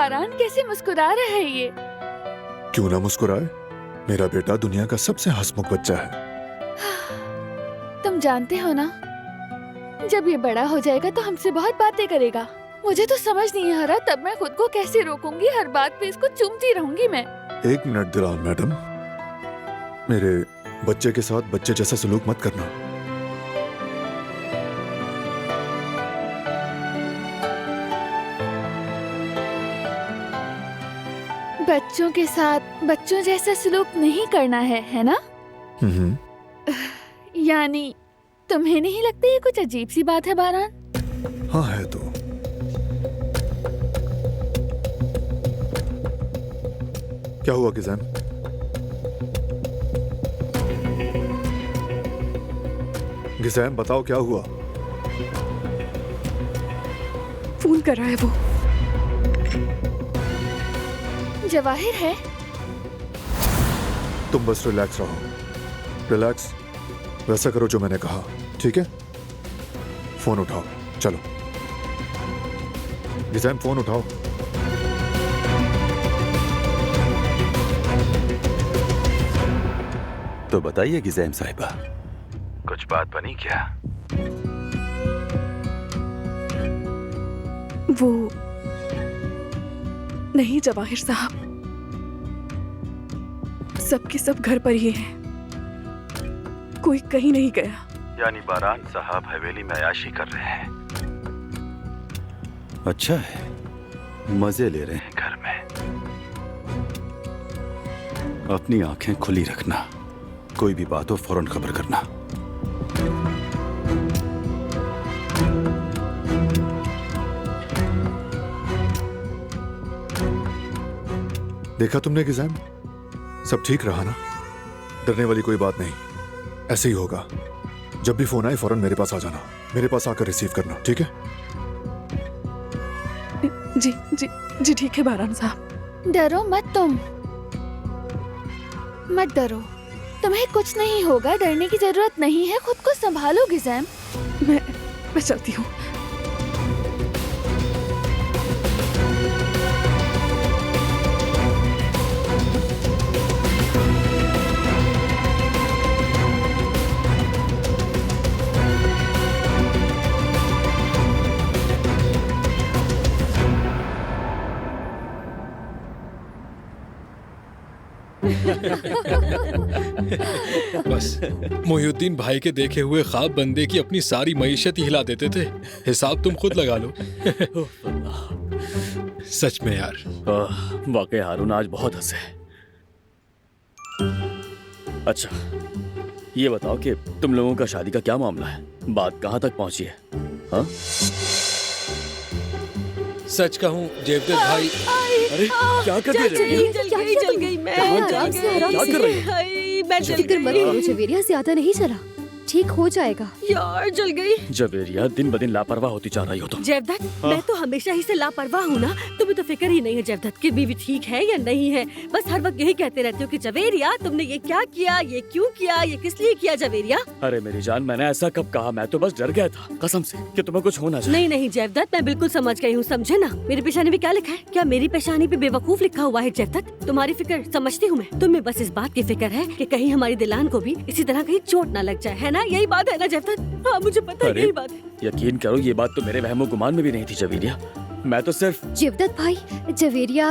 बारान कैसे मुस्कुरा रहा है ये। क्यों ना मुस्कुराए, मेरा बेटा दुनिया का सबसे हंसमुख बच्चा है। तुम जानते हो ना, जब ये बड़ा हो जाएगा तो हमसे बहुत बातें करेगा। मुझे तो समझ नहीं आ रहा तब मैं खुद को कैसे रोकूंगी, हर बात पे इसको चूमती रहूंगी मैं। 1 मिनट दिलाल मैडम, मेरे बच्चे के साथ बच्चे जैसा सलूक मत करना। बच्चों के साथ बच्चों जैसा सलूक नहीं करना है ना? यानी तुम्हें नहीं लगता ये कुछ अजीब सी बात है बारान? हाँ है तो। क्या हुआ गिज़ैम? गिज़ैम बताओ क्या हुआ? फोन कर रहा है वो। जवाहिर है। तुम बस रिलैक्स रहो, रिलैक्स। वैसा करो जो मैंने कहा, ठीक है? फोन उठाओ, चलो। गिज़ैम फोन उठाओ। तो बताइए गिज़ैम साहिबा, कुछ बात बनी क्या? वो नहीं जवाहिर साहब, सबके सब घर पर ही हैं, कोई कहीं नहीं गया। यानी बारान साहब हवेली में अयाशी कर रहे हैं। अच्छा है, मजे ले रहे हैं घर में। अपनी आंखें खुली रखना, कोई भी बात हो फौरन खबर करना। देखा तुमने गिज़ैम, सब ठीक रहा ना? डरने वाली कोई बात नहीं, ऐसे ही होगा। जब भी फोन आए फौरन मेरे पास आ जाना, मेरे पास आकर रिसीव करना, ठीक है? जी जी जी ठीक है बारान साहब। डरो मत तुम, मत डरो, तुम्हें कुछ नहीं होगा, डरने की जरूरत नहीं है। खुद को संभालो गिज़ैम। मैं चलती हूँ। बस मोहिउद्दीन भाई के देखे हुए ख्वाब बंदे की अपनी सारी मईशत ही हिला देते थे। हिसाब तुम खुद लगा लो। सच में यार, वाकई हारून आज बहुत हंसे। अच्छा ये बताओ कि तुम लोगों का शादी का क्या मामला है, बात कहाँ तक पहुंची है? हाँ? सच कहूँ जेवदेत भाई, अरे क्या कर रही है? जल गई मैं। क्या कर रही है? फिक्र मत करो जवेरिया, ज्यादा नहीं चला, ठीक हो जाएगा। यार जल गई। जवेरिया दिन ब दिन लापरवाह होती जा रही हो तुम। जेवदत्त, मैं तो हमेशा ही से लापरवाह हूँ ना, तुम्हें तो फिक्र ही नहीं है जेवदत्त की बीवी ठीक है या नहीं है। बस हर वक्त यही कहते रहते हो कि जवेरिया तुमने ये क्या किया, ये क्यों किया, ये किस लिए किया जवेरिया। अरे मेरी जान, मैंने ऐसा कब कहा? मैं तो बस डर गया था कसम से कि तुम्हें कुछ होना चाहिए। नहीं नहीं जेवदत्त, मैं बिल्कुल समझ गई हूँ, समझे ना। मेरी पेशानी पे क्या लिखा है? क्या मेरी पेशानी पे बेवकूफ लिखा हुआ है जेवदत्त? तुम्हारी फिक्र समझती हूँ मैं, तुम्हें बस इस बात की फिक्र है कि कहीं हमारी दिलान को भी इसी तरह कहीं चोट न लग जाए, है ना? यही बात है ना जेवदत्त? हाँ मुझे पता है, यही बात है। यकीन करो ये बात तो मेरे वहमो गुमान में भी नहीं थी जवेरिया। मैं तो सिर्फ जेवदत्त भाई, जवेरिया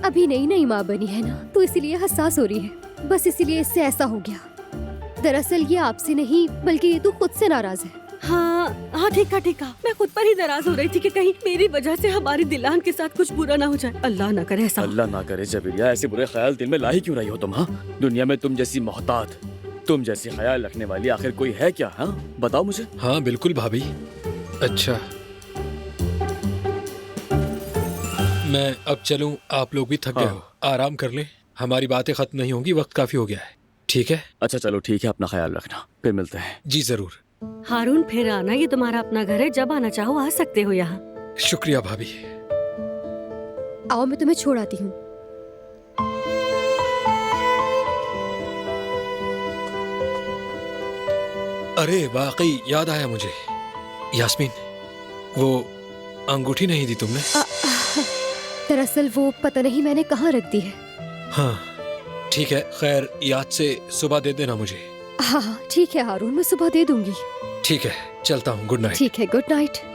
अभी नई नई माँ बनी है ना, तो इसलिए हसास हो रही है, बस इसीलिए इससे ऐसा हो गया। दरअसल ये आपसे नहीं बल्कि ये तो खुद से नाराज है। हाँ हाँ ठीक है ठीक है, मैं खुद पर ही नाराज हो रही थी कि कहीं मेरी वजह से हमारी दिलान के साथ कुछ बुरा ना हो जाए। अल्लाह ना करे ऐसा। अल्लाह ना करे जवेरिया, ऐसे बुरे ख्याल दिल में ला ही क्यों रही हो तुम? हाँ, दुनिया में तुम जैसी मोहतात, तुम जैसी ख्याल रखने वाली आखिर कोई है क्या? हाँ बताओ मुझे। हाँ बिल्कुल भाभी। अच्छा मैं अब चलूं, आप लोग भी थक गए हो, आराम कर लें, हमारी बातें खत्म नहीं होंगी, वक्त काफी हो गया है। ठीक है? अच्छा चलो ठीक है, अपना ख्याल रखना, फिर मिलते हैं। जी जरूर। हारून फिर आना, ये तुम्हारा अपना घर है, जब आना चाहो आ सकते हो यहाँ। शुक्रिया भाभी। आओ मैं तुम्हें छोड़ आती हूँ। अरे वाकई याद आया मुझे, यास्मीन वो अंगूठी नहीं दी तुमने? दरअसल वो पता नहीं मैंने कहाँ रख दी है। हाँ ठीक है, खैर याद से सुबह दे देना मुझे। हाँ हाँ ठीक है हारून, मैं सुबह दे दूंगी। ठीक है, चलता हूँ, गुड नाइट। ठीक है, गुड नाइट।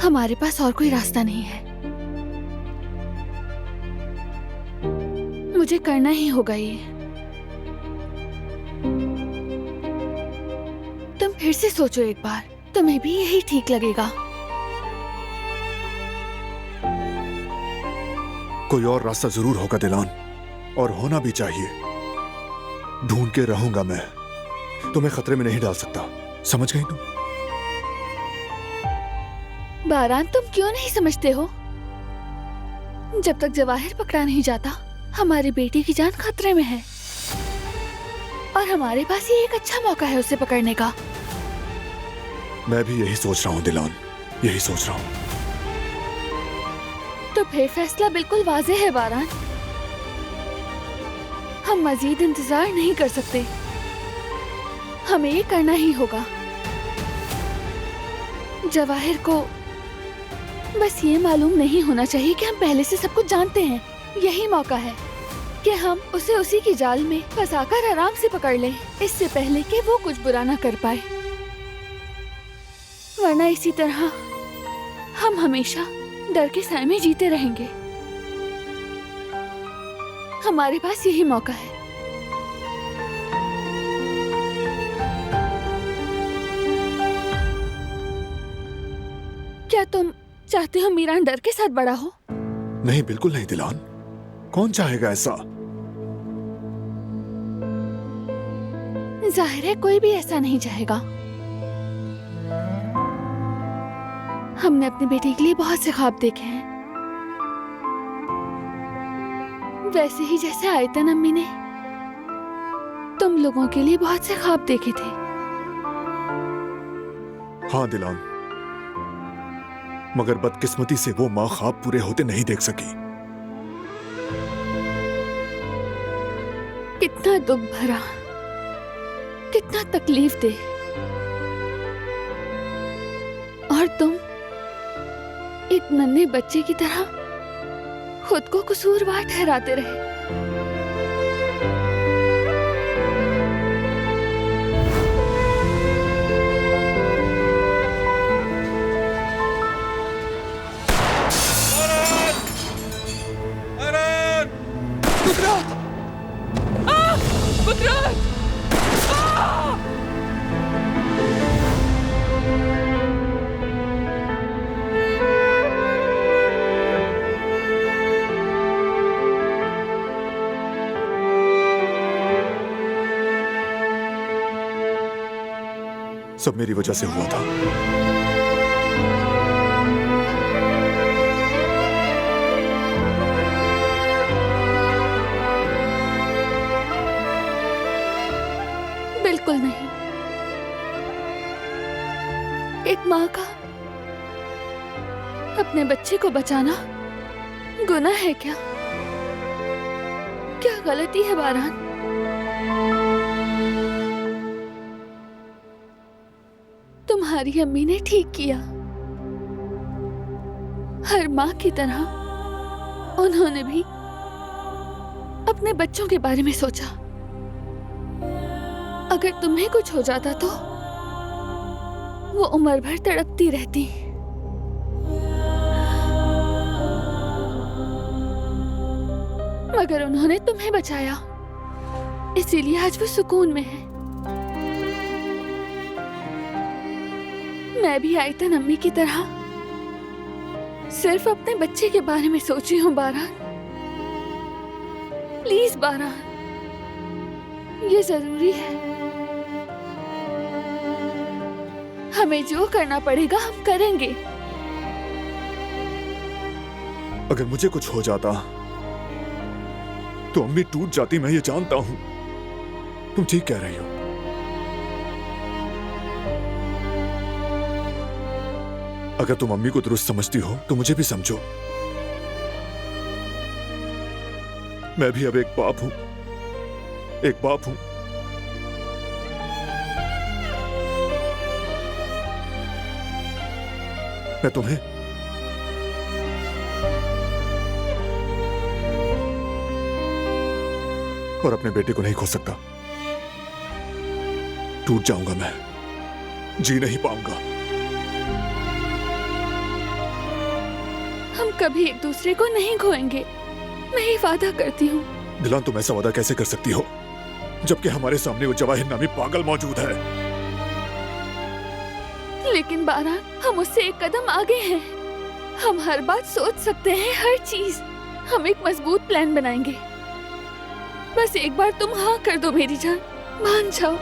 हमारे पास और कोई रास्ता नहीं है, मुझे करना ही होगा ये। तुम फिर से सोचो एक बार, तुम्हें भी यही ठीक लगेगा। कोई और रास्ता जरूर होगा दिलान, और होना भी चाहिए। ढूंढ के रहूंगा मैं, तुम्हें खतरे में नहीं डाल सकता, समझ गई तुम? बारान, तुम क्यों नहीं समझते हो? जब तक जवाहिर पकड़ा नहीं जाता, हमारी बेटी की जान खतरे में है, और हमारे पास ये एक अच्छा मौका है उसे पकड़ने का। मैं भी यही सोच रहा हूँ दिलान, यही सोच रहा हूँ। तो फिर फैसला बिल्कुल वाज़ेह है बारान, हम मजीद इंतजार नहीं कर सकते, हमें ये करना ही होगा। जवाहिर को बस ये मालूम नहीं होना चाहिए कि हम पहले से सब कुछ जानते हैं। यही मौका है कि हम उसे उसी की जाल में फंसाकर आराम से पकड़ लें, इससे पहले कि वो कुछ बुरा ना कर पाए। वरना इसी तरह हम हमेशा डर के साए में जीते रहेंगे। हमारे पास यही मौका है। क्या तुम चाहते हो मीरान डर के साथ बड़ा हो? नहीं, बिल्कुल नहीं दिलान, कौन चाहेगा ऐसा? जाहिर है कोई भी ऐसा नहीं चाहेगा। हमने अपनी बेटी के लिए बहुत से ख्वाब देखे हैं, वैसे ही जैसे आयतन अम्मी ने तुम लोगों के लिए बहुत से ख्वाब देखे थे। हाँ दिलान, मगर बदकिस्मती से वो माँ ख्वाब पूरे होते नहीं देख सकी। कितना दुख भरा, कितना तकलीफ दे, और तुम एक नन्हे बच्चे की तरह खुद को कसूरवार ठहराते रहे। सब मेरी वजह से हुआ था। बिल्कुल नहीं। एक माँ का अपने बच्चे को बचाना गुनाह है क्या? क्या गलती है बारान? तुम्हारी अम्मी ने ठीक किया। हर माँ की तरह उन्होंने भी अपने बच्चों के बारे में सोचा। अगर तुम्हें कुछ हो जाता तो वो उम्र भर तड़पती रहती। मगर उन्होंने तुम्हें बचाया, इसीलिए आज वो सुकून में है। मैं भी आयतन अम्मी की तरह सिर्फ अपने बच्चे के बारे में सोची हूँ बारान। प्लीज बारान, ये जरूरी है। हमें जो करना पड़ेगा हम करेंगे। अगर मुझे कुछ हो जाता तो अम्मी टूट जाती, मैं ये जानता हूं। तुम ठीक कह रही हो। अगर तुम अम्मी को दुरुस्त समझती हो तो मुझे भी समझो। मैं भी अब एक बाप हूं, एक बाप हूं। मैं तुम्हें और अपने बेटे को नहीं खो सकता। टूट जाऊंगा मैं, जी नहीं पाऊंगा। हम कभी एक दूसरे को नहीं खोएंगे, मैं ये वादा करती हूँ। दिलान, तुम ऐसा वादा कैसे कर सकती हो जबकि हमारे सामने वो जवाहिर नामी पागल मौजूद है? लेकिन बारान, हम उससे एक कदम आगे हैं। हम हर बात सोच सकते हैं, हर चीज। हम एक मजबूत प्लान बनाएंगे। बस एक बार तुम हाँ कर दो मेरी जान, मान जाओ।